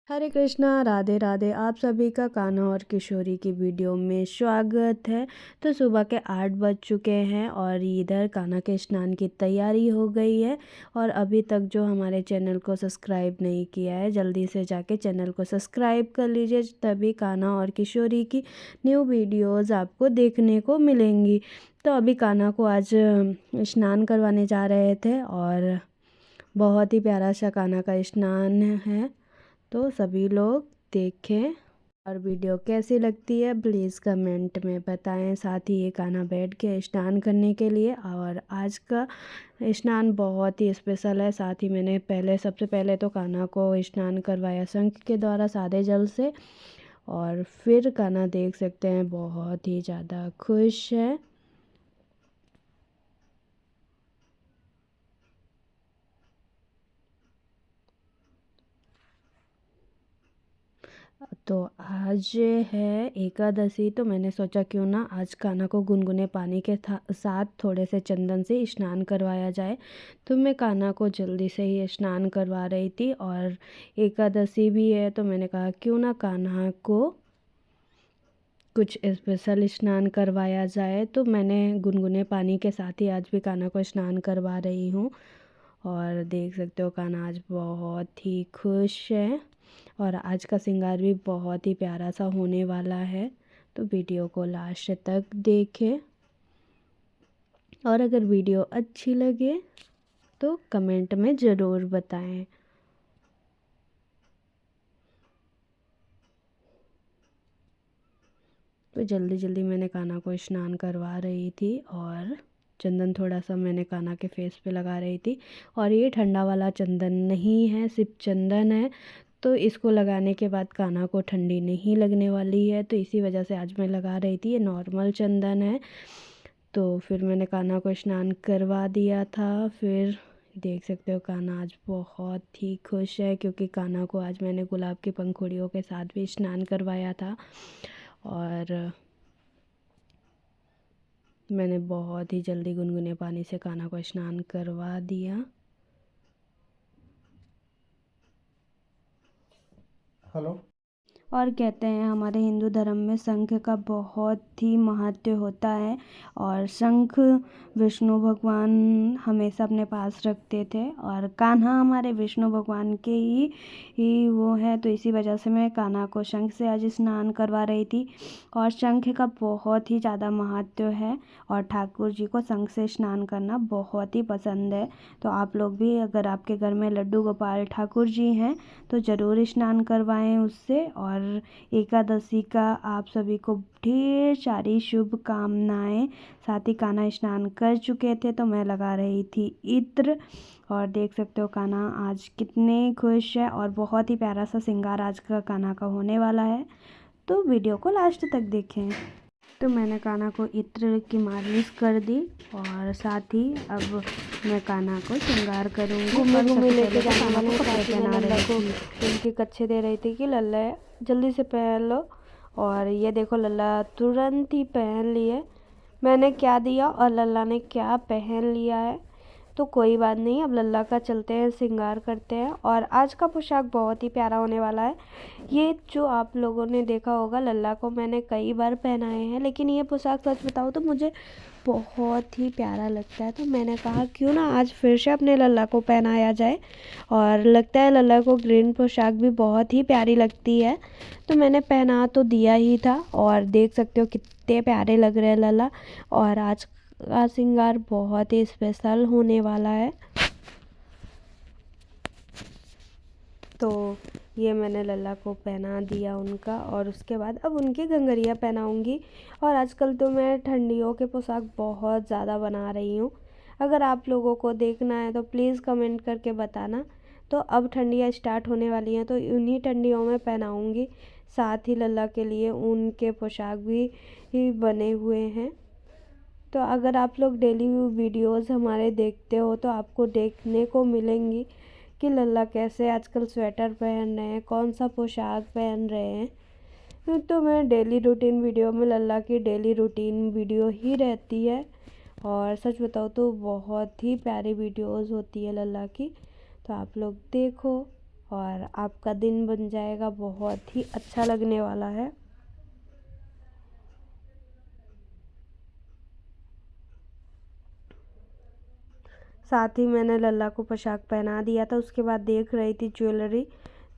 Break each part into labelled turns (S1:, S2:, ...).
S1: हरे कृष्णा, राधे राधे। आप सभी का कान्हा और किशोरी की वीडियो में स्वागत है। तो सुबह के 8 बज चुके हैं और इधर कान्हा के स्नान की तैयारी हो गई है। और अभी तक जो हमारे चैनल को सब्सक्राइब नहीं किया है, जल्दी से जाके चैनल को सब्सक्राइब कर लीजिए, तभी कान्हा और किशोरी की न्यू वीडियोज़ आपको देखने को मिलेंगी। तो अभी कान्हा को आज स्नान करवाने जा रहे थे और बहुत ही प्यारा सा कान्हा का स्नान है। तो सभी लोग देखें और वीडियो कैसी लगती है प्लीज़ कमेंट में बताएं। साथ ही ये कान्हा बैठ के स्नान करने के लिए, और आज का स्नान बहुत ही स्पेशल है। साथ ही मैंने सबसे पहले तो कान्हा को स्नान करवाया शंख के द्वारा सादे जल से, और फिर कान्हा देख सकते हैं बहुत ही ज़्यादा खुश है। तो आज है एकादशी, तो मैंने सोचा क्यों ना आज कान्हा को गुनगुने पानी के साथ थोड़े से चंदन से स्नान करवाया जाए। तो मैं कान्हा को जल्दी से ही स्नान करवा रही थी और एकादशी भी है, तो मैंने कहा क्यों ना कान्हा को कुछ स्पेशल स्नान करवाया जाए। तो मैंने गुनगुने पानी के साथ ही आज भी कान्हा को स्नान करवा रही हूँ। और देख सकते हो कान्हा आज बहुत ही खुश है और आज का श्रृंगार भी बहुत ही प्यारा सा होने वाला है। तो वीडियो को लास्ट तक देखें और अगर वीडियो अच्छी लगे तो कमेंट में ज़रूर बताएं। तो जल्दी जल्दी मैंने कान्हा को स्नान करवा रही थी और चंदन थोड़ा सा मैंने कान्हा के फेस पे लगा रही थी। और ये ठंडा वाला चंदन नहीं है, सिर्फ चंदन है। तो इसको लगाने के बाद कान्हा को ठंडी नहीं लगने वाली है, तो इसी वजह से आज मैं लगा रही थी। ये नॉर्मल चंदन है। तो फिर मैंने कान्हा को स्नान करवा दिया था। फिर देख सकते हो कान्हा आज बहुत ही खुश है, क्योंकि कान्हा को आज मैंने गुलाब की पंखुड़ियों के साथ भी स्नान करवाया था। और मैंने बहुत ही जल्दी गुनगुने पानी से कान्हा को स्नान करवा दिया।
S2: हेलो।
S1: और कहते हैं हमारे हिंदू धर्म में शंख का बहुत ही महत्व होता है, और शंख विष्णु भगवान हमेशा अपने पास रखते थे, और कान्हा हमारे विष्णु भगवान के ही वो है। तो इसी वजह से मैं कान्हा को शंख से आज स्नान करवा रही थी। और शंख का बहुत ही ज़्यादा महत्व है और ठाकुर जी को शंख से स्नान करना बहुत ही पसंद है। तो आप लोग भी, अगर आपके घर में लड्डू गोपाल ठाकुर जी हैं तो ज़रूर स्नान करवाएं उससे। और एकादशी का आप सभी को ढेर सारी शुभकामनाएं। साथ ही कान्हा स्नान कर चुके थे तो मैं लगा रही थी इत्र। और देख सकते हो कान्हा आज कितने खुश है और बहुत ही प्यारा सा श्रृंगार आज का कान्हा का होने वाला है। तो वीडियो को लास्ट तक देखें। तो मैंने कान्हा को इत्र की मालिश कर दी और साथ ही अब मैं कान्हा को श्रृंगार करूँगी।
S3: घूमे घूमे
S1: सबसे
S3: लेके
S1: पहले तो
S3: जाने
S1: कान्हा
S3: वाले
S1: को कपड़े
S3: काशी में
S1: पहना
S3: लल्ला
S1: रही
S3: को
S1: थी।
S3: उनकी कच्छे दे रही थी कि लल्ला जल्दी से पहन लो। और ये देखो लल्ला तुरंत ही पहन लिए। मैंने क्या दिया और लल्ला ने क्या पहन लिया है। तो कोई बात नहीं, अब लल्ला का चलते हैं, श्रृंगार करते हैं। और आज का पोशाक बहुत ही प्यारा होने वाला है। ये जो आप लोगों ने देखा होगा, लल्ला को मैंने कई बार पहनाए हैं, लेकिन ये पोशाक सच बताऊँ तो मुझे बहुत ही प्यारा लगता है। तो मैंने कहा क्यों ना आज फिर से अपने लल्ला को पहनाया जाए। और लगता है लल्ला को ग्रीन पोशाक भी बहुत ही प्यारी लगती है, तो मैंने पहना तो दिया ही था। और देख सकते हो कितने प्यारे लग रहे हैं लल्ला। और आज का श्रृंगार बहुत ही स्पेशल होने वाला है। तो ये मैंने लल्ला को पहना दिया उनका, और उसके बाद अब उनकी घंघरियाँ पहनाऊँगी। और आजकल तो मैं ठंडियों के पोशाक बहुत ज़्यादा बना रही हूँ। अगर आप लोगों को देखना है तो प्लीज़ कमेंट करके बताना। तो अब ठंडियाँ स्टार्ट होने वाली हैं, तो उन्हीं ठंडियों में पहनाऊँगी। साथ ही लल्ला के लिए ऊन के पोशाक भी बने हुए हैं। तो अगर आप लोग डेली वीडियोस हमारे देखते हो तो आपको देखने को मिलेंगी कि लल्ला कैसे आजकल स्वेटर पहन रहे हैं, कौन सा पोशाक पहन रहे हैं। तो मैं डेली रूटीन वीडियो में लल्ला की डेली रूटीन वीडियो ही रहती है। और सच बताओ तो बहुत ही प्यारी वीडियोस होती है लल्ला की। तो आप लोग देखो और आपका दिन बन जाएगा, बहुत ही अच्छा लगने वाला है। साथ ही मैंने लल्ला को पोशाक पहना दिया था। उसके बाद देख रही थी ज्वेलरी,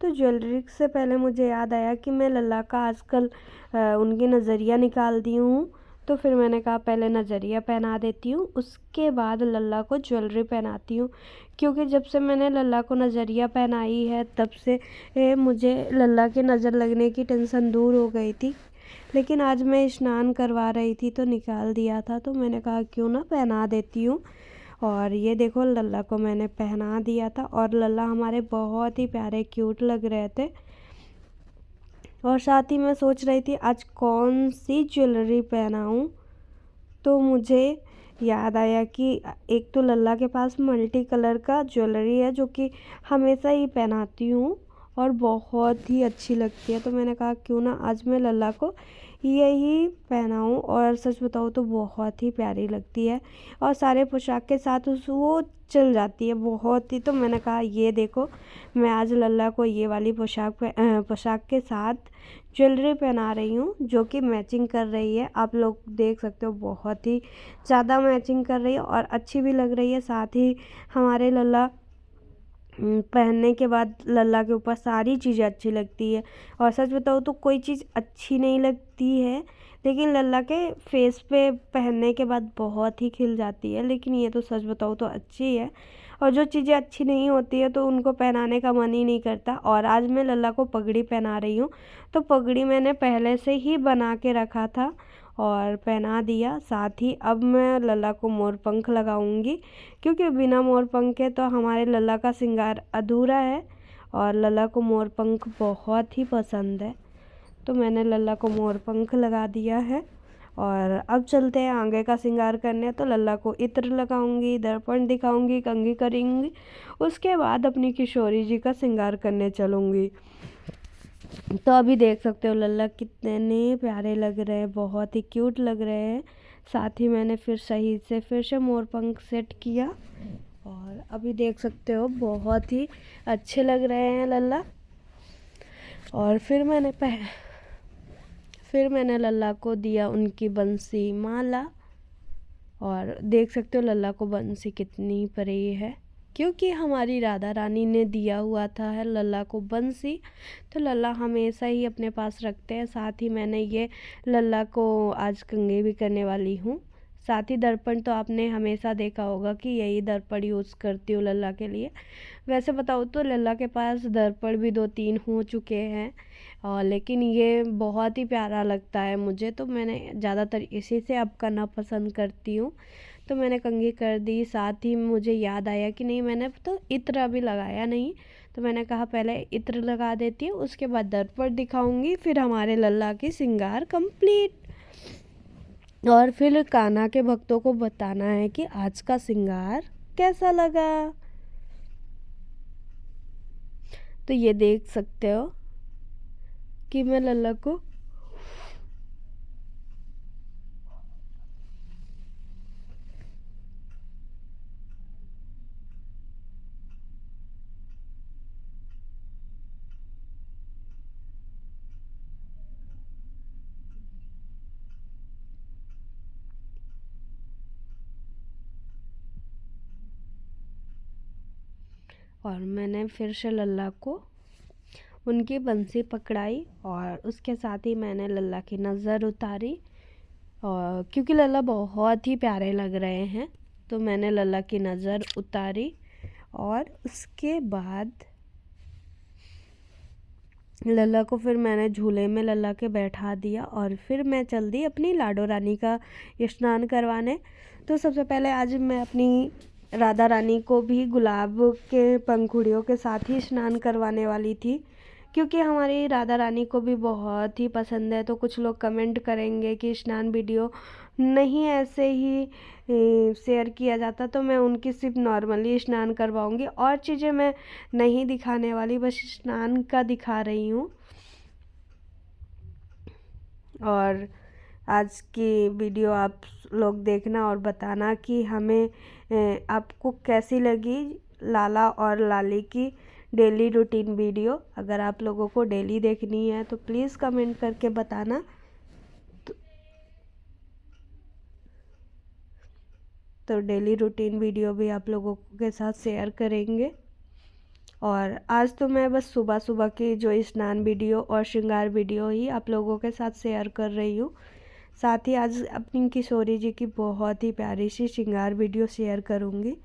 S3: तो ज्वेलरी से पहले मुझे याद आया कि मैं लल्ला का आजकल उनकी नज़रिया निकालती हूँ। तो फिर मैंने कहा पहले नज़रिया पहना देती हूँ, उसके बाद लल्ला को ज्वेलरी पहनाती हूँ। क्योंकि जब से मैंने लल्ला को नज़रिया पहनाई है तब से मुझे लल्ला की नज़र लगने की टेंशन दूर हो गई थी। लेकिन आज मैं स्नान करवा रही थी तो निकाल दिया था, तो मैंने कहा क्यों ना पहना देती हूँ। और ये देखो लल्ला को मैंने पहना दिया था और लल्ला हमारे बहुत ही प्यारे क्यूट लग रहे थे। और साथ ही मैं सोच रही थी आज कौन सी ज्वेलरी पहनाऊँ, तो मुझे याद आया कि एक तो लल्ला के पास मल्टी कलर का ज्वेलरी है जो कि हमेशा ही पहनाती हूँ और बहुत ही अच्छी लगती है। तो मैंने कहा क्यों ना आज मैं लल्ला को यही पहनाऊँ, और सच बताऊँ तो बहुत ही प्यारी लगती है और सारे पोशाक के साथ उस वो चल जाती है बहुत ही। तो मैंने कहा ये देखो मैं आज लल्ला को ये वाली पोशाक के साथ ज्वेलरी पहना रही हूँ जो कि मैचिंग कर रही है। आप लोग देख सकते हो बहुत ही ज़्यादा मैचिंग कर रही है और अच्छी भी लग रही है। साथ ही हमारे लल्ला पहनने के बाद लल्ला के ऊपर सारी चीज़ें अच्छी लगती है। और सच बताऊँ तो कोई चीज़ अच्छी नहीं लगती है, लेकिन लल्ला के फेस पे पहनने के बाद बहुत ही खिल जाती है। लेकिन ये तो सच बताऊँ तो अच्छी है, और जो चीज़ें अच्छी नहीं होती है तो उनको पहनाने का मन ही नहीं करता। और आज मैं लल्ला को पगड़ी पहना रही हूँ, तो पगड़ी मैंने पहले से ही बना के रखा था और पहना दिया। साथ ही अब मैं लल्ला को मोर पंख लगाऊंगी, क्योंकि बिना मोर पंख के तो हमारे लल्ला का श्रृंगार अधूरा है और लल्ला को मोर पंख बहुत ही पसंद है। तो मैंने लल्ला को मोर पंख लगा दिया है और अब चलते हैं आगे का श्रृंगार करने। तो लल्ला को इत्र लगाऊंगी, दर्पण दिखाऊंगी, कंघी करेंगी, उसके बाद अपनी किशोरी जी का श्रृंगार करने चलूँगी। तो अभी देख सकते हो लल्ला कितने प्यारे लग रहे हैं, बहुत ही क्यूट लग रहे हैं। साथ ही मैंने फिर सही से फिर से मोर पंख सेट किया और अभी देख सकते हो बहुत ही अच्छे लग रहे हैं लल्ला। और फिर मैंने लल्ला को दिया उनकी बंसी माला, और देख सकते हो लल्ला को बंसी कितनी प्रिय है, क्योंकि हमारी राधा रानी ने दिया हुआ था है लल्ला को बंसी, तो लल्ला हमेशा ही अपने पास रखते हैं। साथ ही मैंने ये लल्ला को आज कंघी भी करने वाली हूँ। साथ ही दर्पण तो आपने हमेशा देखा होगा कि यही दर्पण यूज़ करती हूँ लल्ला के लिए। वैसे बताऊँ तो लल्ला के पास दर्पण भी 2-3 हो चुके हैं, और लेकिन ये बहुत ही प्यारा लगता है मुझे, तो मैंने ज़्यादातर इसी से अब करना पसंद करती हूँ। तो मैंने कंघी कर दी। साथ ही मुझे याद आया कि नहीं मैंने तो इत्र अभी लगाया नहीं, तो मैंने कहा पहले इत्र लगा देती हूँ, उसके बाद दर्पण दिखाऊंगी, फिर हमारे लल्ला की श्रृंगार कंप्लीट। और फिर कान्हा के भक्तों को बताना है कि आज का श्रृंगार कैसा लगा। तो ये देख सकते हो कि मैं लल्ला को और मैंने फिर से लल्ला को उनकी बंसी पकड़ाई और उसके साथ ही मैंने लल्ला की नज़र उतारी, और क्योंकि लल्ला बहुत ही प्यारे लग रहे हैं तो मैंने लल्ला की नज़र उतारी। और उसके बाद लल्ला को फिर मैंने झूले में लल्ला के बैठा दिया और फिर मैं चल दी अपनी लाडो रानी का स्नान करवाने। तो सबसे पहले आज मैं अपनी राधा रानी को भी गुलाब के पंखुड़ियों के साथ ही स्नान करवाने वाली थी, क्योंकि हमारी राधा रानी को भी बहुत ही पसंद है। तो कुछ लोग कमेंट करेंगे कि स्नान वीडियो नहीं ऐसे ही शेयर किया जाता, तो मैं उनकी सिर्फ नॉर्मली स्नान करवाऊंगी, और चीज़ें मैं नहीं दिखाने वाली, बस स्नान का दिखा रही हूँ। और आज की वीडियो आप लोग देखना और बताना कि हमें आपको कैसी लगी लाला और लाली की डेली रूटीन वीडियो। अगर आप लोगों को डेली देखनी है तो प्लीज़ कमेंट करके बताना। तो डेली रूटीन वीडियो भी आप लोगों के साथ शेयर करेंगे। और आज तो मैं बस सुबह सुबह की जो स्नान वीडियो और श्रृंगार वीडियो ही आप लोगों के साथ शेयर कर रही हूँ। साथ ही आज अपनी किशोरी जी की बहुत ही प्यारी सी श्रृंगार वीडियो शेयर करूँगी।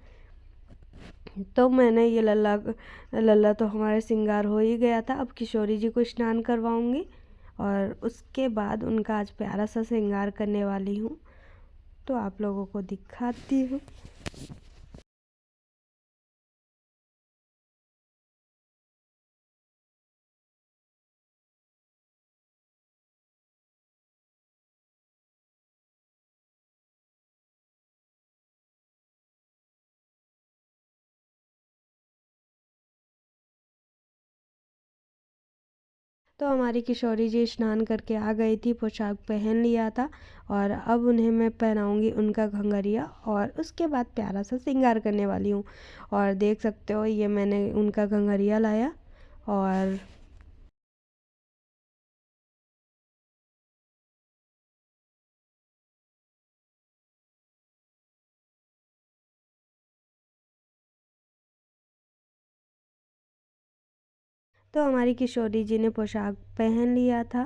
S3: तो मैंने ये लल्ला तो हमारे श्रृंगार हो ही गया था। अब किशोरी जी को स्नान करवाऊँगी और उसके बाद उनका आज प्यारा सा श्रृंगार करने वाली हूँ। तो आप लोगों को दिखाती हूँ। तो हमारी किशोरी जी स्नान करके आ गई थी, पोशाक पहन लिया था और अब उन्हें मैं पहनाऊंगी उनका घंघरिया और उसके बाद प्यारा सा श्रृंगार करने वाली हूँ। और देख सकते हो ये मैंने उनका घंघरिया लाया और तो हमारी किशोरी जी ने पोशाक पहन लिया था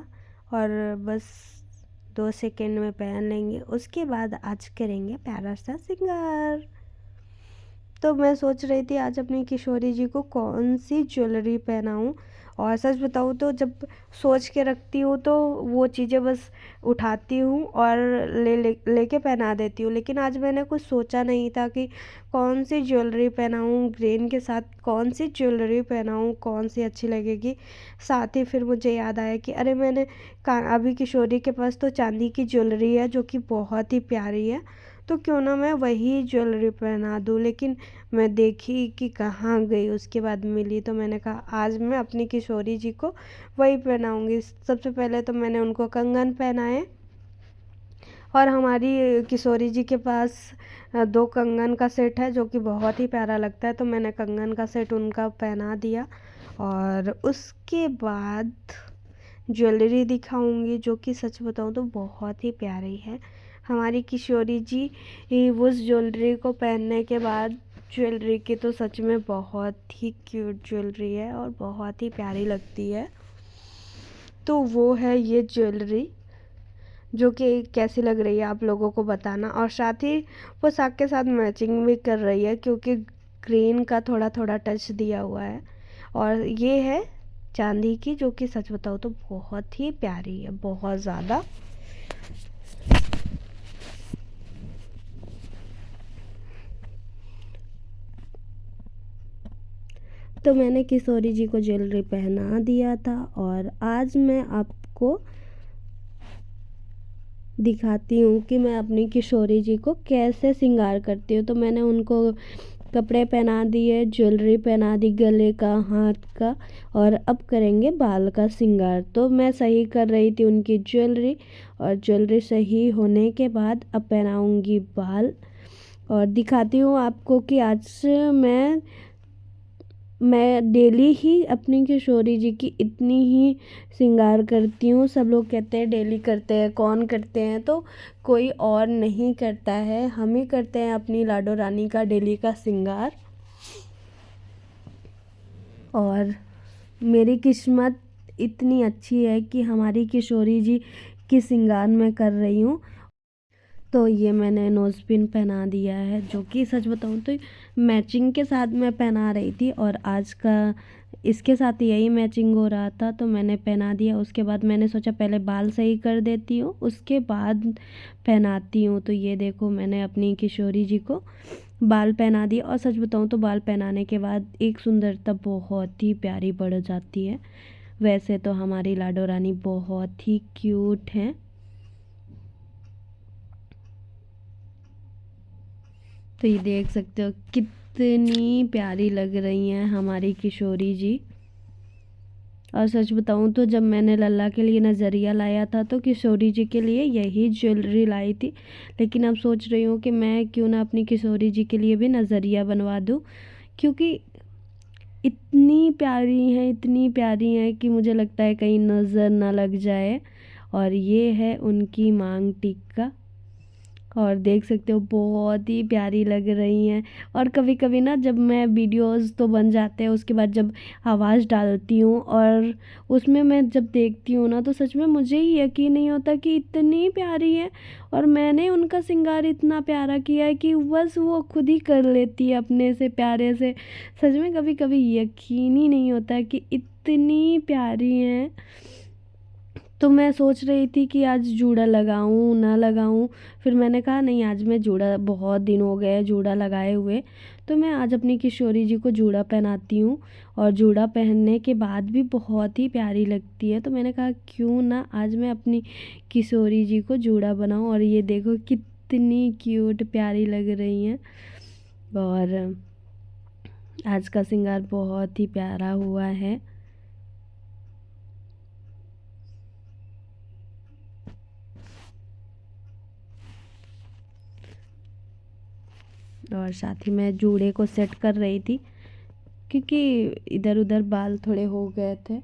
S3: और बस 2 सेकंड में पहन लेंगे। उसके बाद आज करेंगे प्यारा सा श्रृंगार। तो मैं सोच रही थी आज अपनी किशोरी जी को कौन सी ज्वेलरी पहनाऊँ। और सच बताऊँ तो जब सोच के रखती हूँ तो वो चीज़ें बस उठाती हूँ और लेके पहना देती हूँ। लेकिन आज मैंने कुछ सोचा नहीं था कि कौन सी ज्वेलरी पहनाऊँ, ग्रीन के साथ कौन सी ज्वेलरी पहनाऊँ, कौन सी अच्छी लगेगी। साथ ही फिर मुझे याद आया कि अरे मैंने अभी किशोरी के पास तो चांदी की ज्वेलरी है जो कि बहुत ही प्यारी है, तो क्यों ना मैं वही ज्वेलरी पहना दूँ। लेकिन मैं देखी कि कहाँ गई, उसके बाद मिली तो मैंने कहा आज मैं अपनी किशोरी जी को वही पहनाऊँगी। सबसे पहले तो मैंने उनको कंगन पहनाए और हमारी किशोरी जी के पास 2 कंगन का सेट है जो कि बहुत ही प्यारा लगता है, तो मैंने कंगन का सेट उनका पहना दिया। और उसके बाद ज्वेलरी दिखाऊंगी जो कि सच बताऊं तो बहुत ही प्यारी है। हमारी किशोरी जी उस ज्वेलरी को पहनने के बाद, ज्वेलरी की तो सच में बहुत ही क्यूट ज्वेलरी है और बहुत ही प्यारी लगती है। तो वो है ये ज्वेलरी जो कि कैसी लग रही है आप लोगों को बताना। और साथ ही पोशाक के साथ मैचिंग भी कर रही है क्योंकि ग्रीन का थोड़ा थोड़ा टच दिया हुआ है। और ये है चांदी की जो कि सच बताओ तो बहुत ही प्यारी है, बहुत ज़्यादा। तो मैंने किशोरी जी को ज्वेलरी पहना दिया था और आज मैं आपको दिखाती हूँ कि मैं अपनी किशोरी जी को कैसे श्रृंगार करती हूँ। तो मैंने उनको कपड़े पहना दिए, ज्वेलरी पहना दी, गले का, हाथ का, और अब करेंगे बाल का श्रृंगार। तो मैं सही कर रही थी उनकी ज्वेलरी और ज्वेलरी सही होने के बाद अब पहनाऊँगी बाल। और दिखाती हूँ आपको कि आज मैं डेली ही अपनी किशोरी जी की इतनी ही श्रृंगार करती हूँ। सब लोग कहते हैं डेली करते हैं, कौन करते हैं, तो कोई और नहीं करता है, हम ही करते हैं अपनी लाडो रानी का डेली का श्रृंगार। और मेरी किस्मत इतनी अच्छी है कि हमारी किशोरी जी की श्रृंगार मैं कर रही हूँ। तो ये मैंने नोज़ पिन पहना दिया है जो कि सच बताऊँ तो मैचिंग के साथ मैं पहना रही थी और आज का इसके साथ यही मैचिंग हो रहा था, तो मैंने पहना दिया। उसके बाद मैंने सोचा पहले बाल सही कर देती हूँ उसके बाद पहनाती हूँ। तो ये देखो मैंने अपनी किशोरी जी को बाल पहना दिए। और सच बताऊँ तो बाल पहनाने के बाद एक सुंदरता बहुत ही प्यारी बढ़ जाती है। वैसे तो हमारी लाडो रानी बहुत ही क्यूट हैं। तो ये देख सकते हो कितनी प्यारी लग रही हैं हमारी किशोरी जी। और सच बताऊं तो जब मैंने लल्ला के लिए नज़रिया लाया था तो किशोरी जी के लिए यही ज्वेलरी लाई थी। लेकिन अब सोच रही हूँ कि मैं क्यों ना अपनी किशोरी जी के लिए भी नज़रिया बनवा दूँ, क्योंकि इतनी प्यारी हैं कि मुझे लगता है कहीं नज़र ना लग जाए। और ये है उनकी मांग टिक्का, और देख सकते हो बहुत ही प्यारी लग रही हैं। और कभी कभी ना जब मैं वीडियोस तो बन जाते हैं, उसके बाद जब आवाज़ डालती हूँ और उसमें मैं जब देखती हूँ ना, तो सच में मुझे ही यकीन नहीं होता कि इतनी प्यारी है। और मैंने उनका श्रृंगार इतना प्यारा किया है कि बस वो खुद ही कर लेती है अपने से प्यारे से। सच में कभी कभी यकीन ही नहीं होता कि इतनी प्यारी हैं। तो मैं सोच रही थी कि आज जूड़ा लगाऊं ना लगाऊं, फिर मैंने कहा नहीं, आज मैं जूड़ा, बहुत दिन हो गए जूड़ा लगाए हुए, तो मैं आज अपनी किशोरी जी को जूड़ा पहनाती हूँ। और जूड़ा पहनने के बाद भी बहुत ही प्यारी लगती है, तो मैंने कहा क्यों ना आज मैं अपनी किशोरी जी को जूड़ा बनाऊं। और ये देखो कितनी क्यूट प्यारी लग रही हैं। और आज का श्रृंगार बहुत ही प्यारा हुआ है। और साथ ही मैं जूड़े को सेट कर रही थी, क्योंकि इधर उधर बाल थोड़े हो गए थे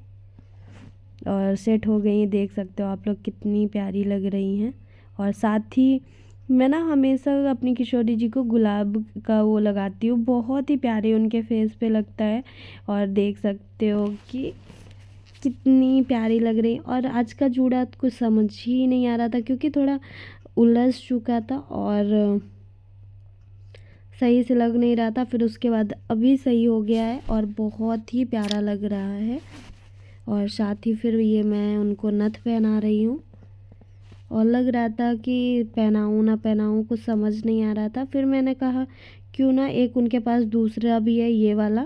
S3: और सेट हो गई। देख सकते हो आप लोग कितनी प्यारी लग रही हैं। और साथ ही मैं ना हमेशा अपनी किशोरी जी को गुलाब का वो लगाती हूँ, बहुत ही प्यारे उनके फेस पे लगता है। और देख सकते हो कि कितनी प्यारी लग रही। और आज का जूड़ा कुछ समझ ही नहीं आ रहा था, क्योंकि थोड़ा उलझ चुका था और सही से लग नहीं रहा था। फिर उसके बाद अभी सही हो गया है और बहुत ही प्यारा लग रहा है। और साथ ही फिर ये मैं उनको नथ पहना रही हूँ, और लग रहा था कि पहनाऊँ ना पहनाऊँ, कुछ समझ नहीं आ रहा था। फिर मैंने कहा क्यों ना एक उनके पास दूसरा भी है, ये वाला,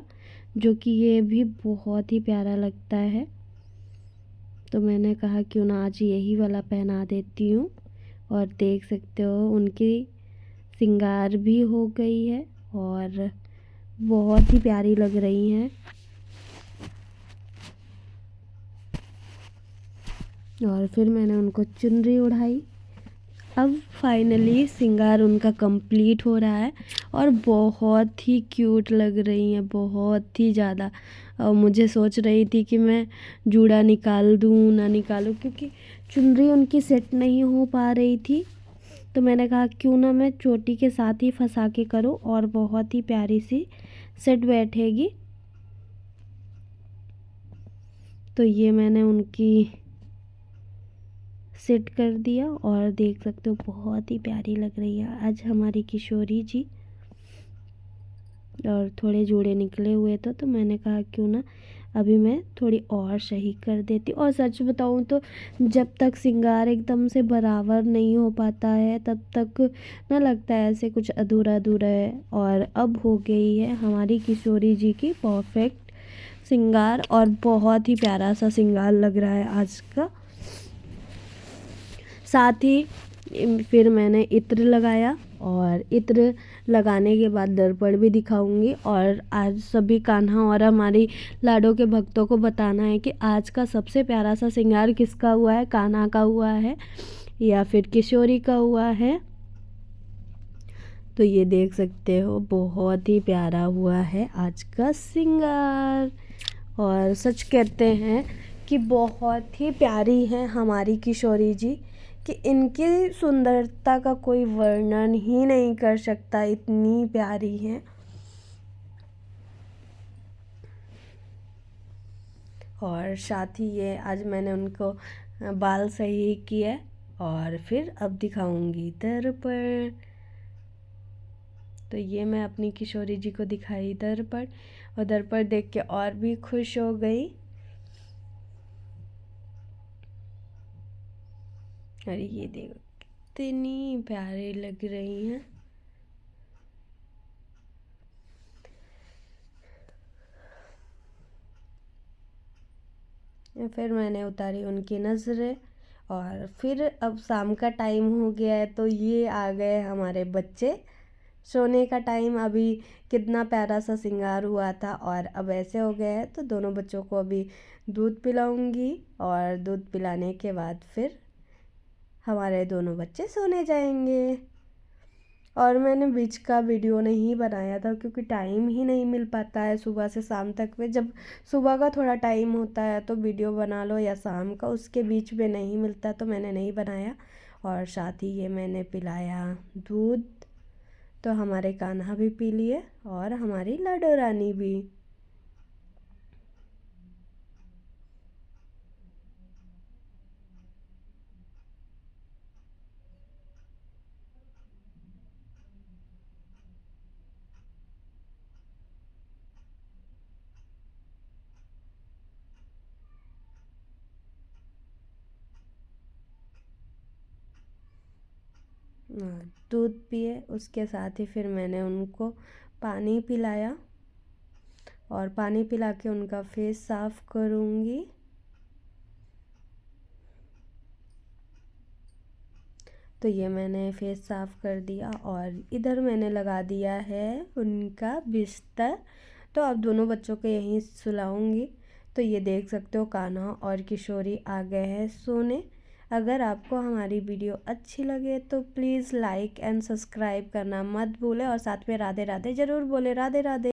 S3: जो कि ये भी बहुत ही प्यारा लगता है। तो मैंने कहा क्यों ना आज यही वाला पहना देती हूँ। और देख सकते हो उनकी श्रृंगार भी हो गई है और बहुत ही प्यारी लग रही हैं। और फिर मैंने उनको चुनरी ओढ़ाई। अब फाइनली श्रृंगार उनका कंप्लीट हो रहा है और बहुत ही क्यूट लग रही हैं, बहुत ही ज़्यादा। और मुझे सोच रही थी कि मैं जूड़ा निकाल दूँ ना निकालूँ, क्योंकि चुनरी उनकी सेट नहीं हो पा रही थी। तो मैंने कहा क्यों ना मैं चोटी के साथ ही फंसा के करूँ, और बहुत ही प्यारी सी सेट बैठेगी। तो ये मैंने उनकी सेट कर दिया, और देख सकते हो बहुत ही प्यारी लग रही है आज हमारी किशोरी जी। और थोड़े जोड़े निकले हुए तो मैंने कहा क्यों ना अभी मैं थोड़ी और सही कर देती। और सच बताऊँ तो जब तक श्रृंगार एकदम से बराबर नहीं हो पाता है, तब तक ना लगता है ऐसे कुछ अधूरा अधूरा है। और अब हो गई है हमारी किशोरी जी की परफेक्ट श्रृंगार, और बहुत ही प्यारा सा श्रृंगार लग रहा है आज का। साथ ही फिर मैंने इत्र लगाया, और इत्र लगाने के बाद दर्पण भी दिखाऊंगी। और आज सभी कान्हा और हमारी लाडो के भक्तों को बताना है कि आज का सबसे प्यारा सा श्रृंगार किसका हुआ है, कान्हा का हुआ है या फिर किशोरी का हुआ है। तो ये देख सकते हो बहुत ही प्यारा हुआ है आज का श्रृंगार। और सच कहते हैं कि बहुत ही प्यारी है हमारी किशोरी जी, कि इनकी सुंदरता का कोई वर्णन ही नहीं कर सकता, इतनी प्यारी हैं। और साथ ही ये आज मैंने उनको बाल सही किए, और फिर अब दिखाऊंगी दर्पण। तो ये मैं अपनी किशोरी जी को दिखाई दर्पण, और दर्पण देख के और भी खुश हो गई। अरे ये देखो कितनी प्यारी लग रही हैं। फिर मैंने उतारी उनकी नज़रें, और फिर अब शाम का टाइम हो गया है, तो ये आ गए हमारे बच्चे। सोने का टाइम, अभी कितना प्यारा सा श्रृंगार हुआ था और अब ऐसे हो गया है। तो दोनों बच्चों को अभी दूध पिलाऊंगी, और दूध पिलाने के बाद फिर हमारे दोनों बच्चे सोने जाएंगे। और मैंने बीच का वीडियो नहीं बनाया था क्योंकि टाइम ही नहीं मिल पाता है सुबह से शाम तक में। जब सुबह का थोड़ा टाइम होता है तो वीडियो बना लो, या शाम का, उसके बीच में नहीं मिलता तो मैंने नहीं बनाया। और साथ ही ये मैंने पिलाया दूध, तो हमारे कान्हा भी पी लिए और हमारी लाडो रानी भी। दूध पिए, उसके साथ ही फिर मैंने उनको पानी पिलाया और पानी पिला के उनका फेस साफ करूँगी। तो ये मैंने फेस साफ़ कर दिया और इधर मैंने लगा दिया है उनका बिस्तर। तो अब दोनों बच्चों को यहीं सुलाऊंगी। तो ये देख सकते हो कान्हा और किशोरी आ गए हैं सोने। अगर आपको हमारी वीडियो अच्छी लगे तो प्लीज़ लाइक एंड सब्सक्राइब करना मत भूलें और साथ में राधे राधे ज़रूर बोले। राधे राधे।